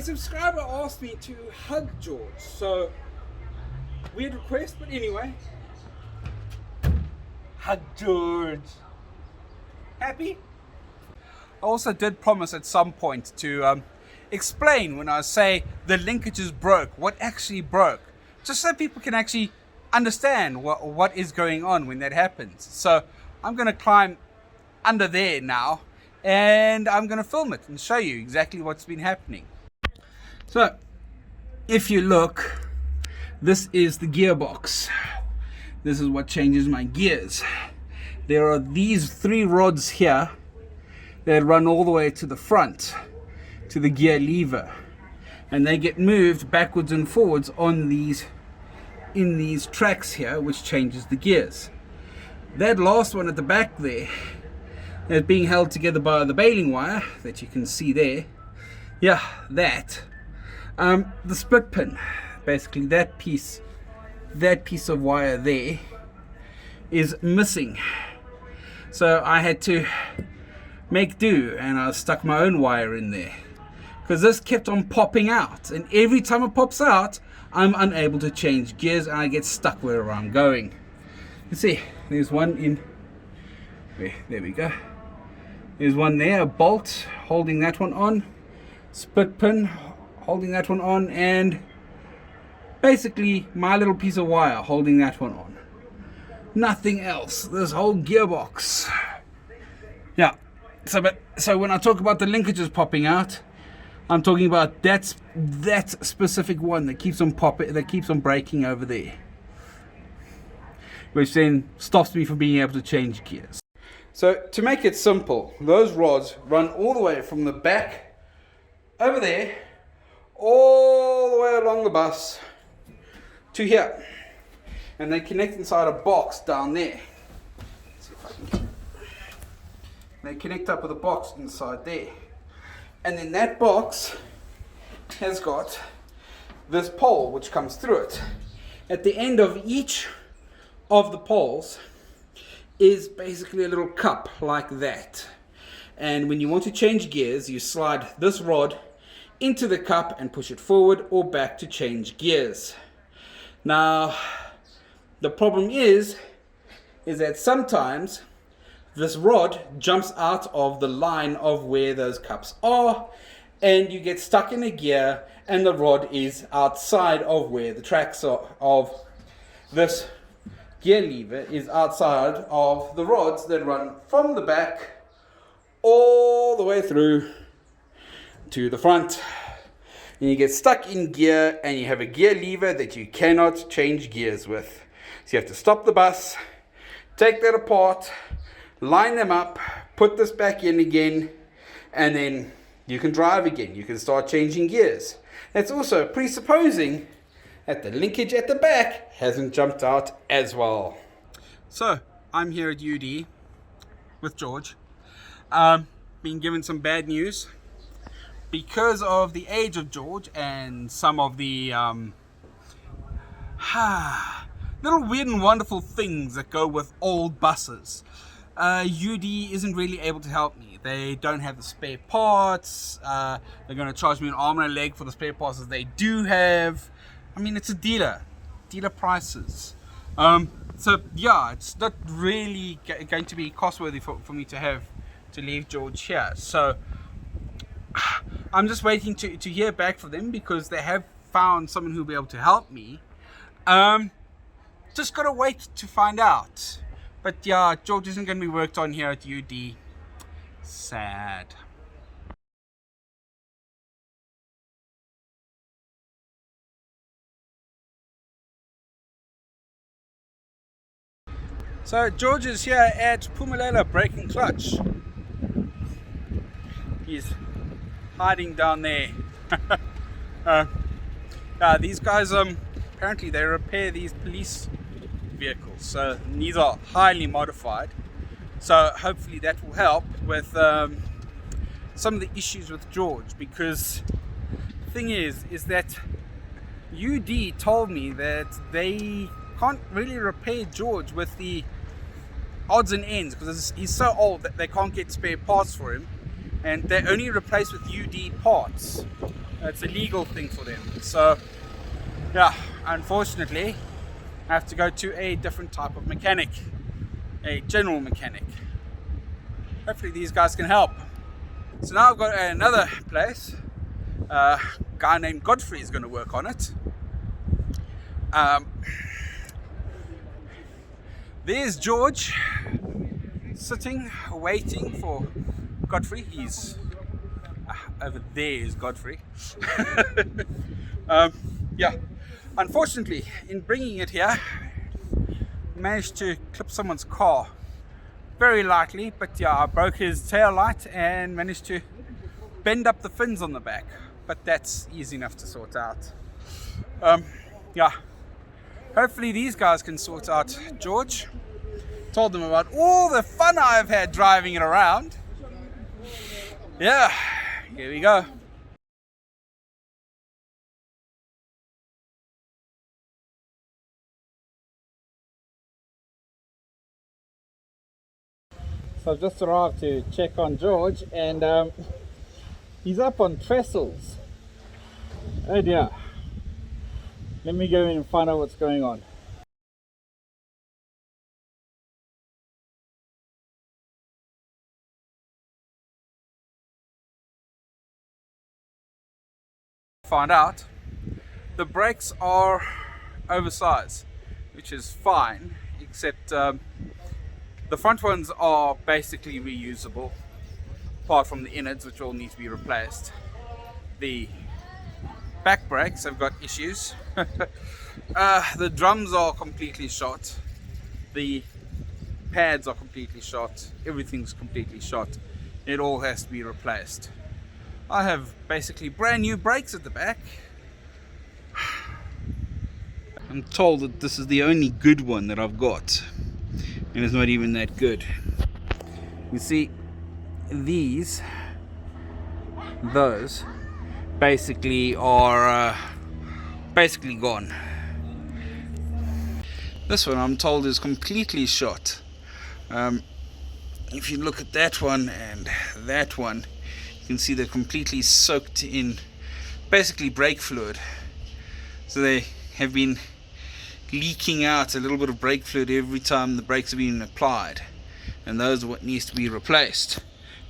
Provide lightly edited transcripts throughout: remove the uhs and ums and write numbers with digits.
A subscriber asked me to hug George, so weird request, but anyway. Hug George. Happy? I also did promise at some point to explain when I say the linkages broke, what actually broke, just so people can actually understand what is going on when that happens. So I'm going to climb under there now and I'm going to film it and show you exactly what's been happening. So if you look, this is the gearbox. This is what changes my gears. There are these 3 rods here that run all the way to the front, to the gear lever, and they get moved backwards and forwards on these, in these tracks here, which changes the gears. That last one at the back there is being held together by the baling wire that you can see there. Yeah, that. The split pin, basically that piece of wire there is missing. So I had to make do, and I stuck my own wire in there because this kept on popping out, and every time it pops out I'm unable to change gears and I get stuck wherever I'm going. You see, there's one in there we go. There's one there, a bolt holding that one on, split pin holding that one on, and basically my little piece of wire holding that one on. Nothing else. This whole gearbox. Yeah. So when I talk about the linkages popping out, I'm talking about that specific one that keeps on breaking over there, which then stops me from being able to change gears. So to make it simple, those rods run all the way from the back over there, all the way along the bus to here, and they connect inside a box down there. Let's see if I can. They connect up with a box inside there, and then that box has got this pole which comes through it. At the end of each of the poles is basically a little cup like that, and when you want to change gears, you slide this rod into the cup and push it forward or back to change gears. Now the problem is that sometimes this rod jumps out of the line of where those cups are, and you get stuck in a gear and the rod is outside of where the tracks are of this gear lever, is outside of the rods that run from the back all the way through to the front. And you get stuck in gear and you have a gear lever that you cannot change gears with. So you have to stop the bus, take that apart, line them up, put this back in again, and then you can drive again. You can start changing gears. That's also presupposing that the linkage at the back hasn't jumped out as well. So I'm here at UD with George, being given some bad news because of the age of George and some of the little weird and wonderful things that go with old buses. UD isn't really able to help me. They don't have the spare parts. They're going to charge me an arm and a leg for the spare parts that they do have. I mean, it's a dealer prices. So yeah, it's not really going to be cost worthy for me to leave George here. So I'm just waiting to hear back from them because they have found someone who'll be able to help me. Just gotta wait to find out. But yeah, George isn't going to be worked on here at UD. Sad. So George is here at Phumelela Brake and Clutch. He's hiding down there. These guys apparently they repair these police vehicles, so these are highly modified, so hopefully that will help with some of the issues with George, because the thing is that UD told me that they can't really repair George with the odds and ends because he's so old that they can't get spare parts for him, and they only replace with UD parts. It's a legal thing for them. So yeah, unfortunately I have to go to a different type of mechanic, a general mechanic. Hopefully these guys can help. So now I've got another place. A guy named Godfrey is going to work on it. There's George sitting waiting for Godfrey. He's over there is Godfrey. Yeah, unfortunately in bringing it here, managed to clip someone's car very lightly, but yeah, I broke his tail light and managed to bend up the fins on the back, but that's easy enough to sort out. Yeah, hopefully these guys can sort out George. Told them about all the fun I've had driving it around. Yeah, here we go. So I've just arrived to check on George, and he's up on trestles. Oh dear. Let me go in and find out what's going on. Find out the brakes are oversized, which is fine, except the front ones are basically reusable, apart from the innards, which all need to be replaced. The back brakes have got issues. The drums are completely shot. The pads are completely shot. Everything's completely shot. It all has to be replaced. I have basically brand new brakes at the back. I'm told that this is the only good one that I've got, and it's not even that good. You see, those basically are basically gone. This one I'm told is completely shot. If you look at that one and that one, you can see they're completely soaked in basically brake fluid. So they have been leaking out a little bit of brake fluid every time the brakes have been applied, and those are what needs to be replaced.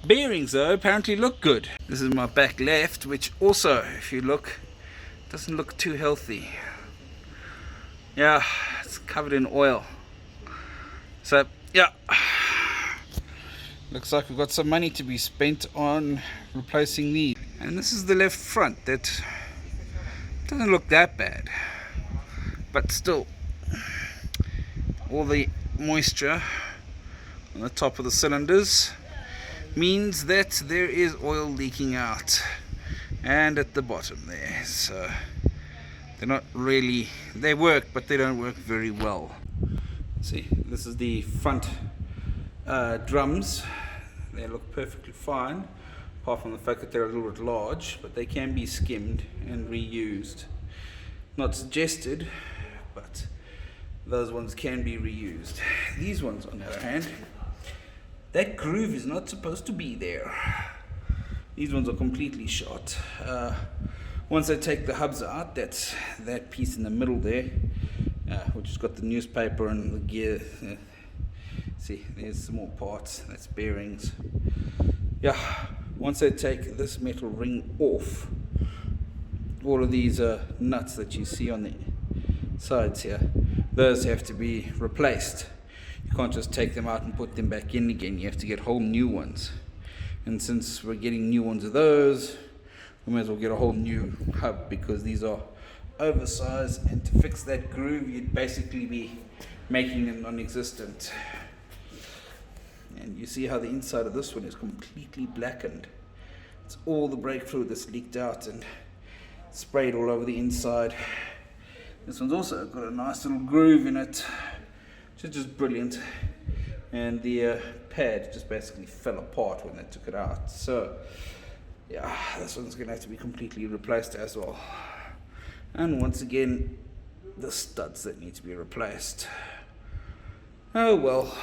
Bearings though apparently look good. This is my back left, which also, if you look, doesn't look too healthy. Yeah, it's covered in oil. So yeah, looks like we've got some money to be spent on replacing these. And this is the left front. That doesn't look that bad, but still, all the moisture on the top of the cylinders means that there is oil leaking out, and at the bottom there. So they're not really, they work, but they don't work very well. See, this is the front drums. They look perfectly fine, apart from the fact that they're a little bit large, but they can be skimmed and reused. Not suggested, but those ones can be reused. These ones, on the other hand, that groove is not supposed to be there. These ones are completely shot. Once I take the hubs out, that's that piece in the middle there, which has got the newspaper and the gear. See, there's some more parts. That's bearings. Yeah, once I take this metal ring off, all of these nuts that you see on the sides here, those have to be replaced. You can't just take them out and put them back in again. You have to get whole new ones. And since we're getting new ones of those, we might as well get a whole new hub, because these are oversized, and to fix that groove you'd basically be making them non-existent. And you see how the inside of this one is completely blackened. It's all the brake fluid that's leaked out and sprayed all over the inside. This one's also got a nice little groove in it, which is just brilliant. And the pad just basically fell apart when they took it out. So yeah, this one's going to have to be completely replaced as well. And once again, the studs that need to be replaced. Oh well.